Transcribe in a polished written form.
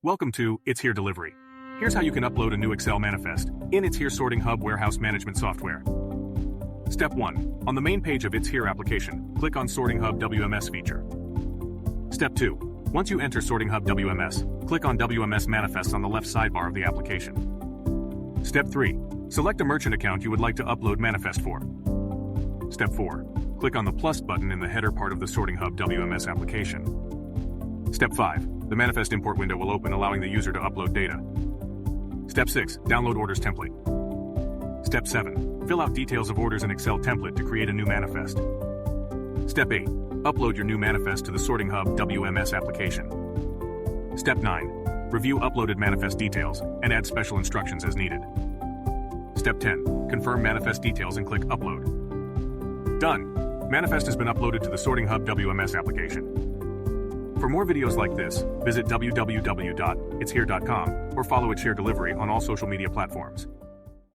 Welcome to It's Here Delivery. Here's how you can upload a new Excel manifest in It's Here Sorting Hub Warehouse Management software. Step 1. On the main page of It's Here application, click on Sorting Hub WMS feature. Step 2. Once you enter Sorting Hub WMS, click on WMS Manifests on the left sidebar of the application. Step 3. Select a merchant account you would like to upload manifest for. Step 4. Click on the plus button in the header part of the Sorting Hub WMS application. Step 5. The manifest import window will open, allowing the user to upload data. Step 6. Download orders template. Step 7. Fill out details of orders in Excel template to create a new manifest. Step 8. Upload your new manifest to the Sorting Hub WMS application. Step 9. Review uploaded manifest details and add special instructions as needed. Step 10. Confirm manifest details and click Upload. Done! Manifest has been uploaded to the Sorting Hub WMS application. For more videos like this, visit www.itshere.com or follow It's Here Delivery on all social media platforms.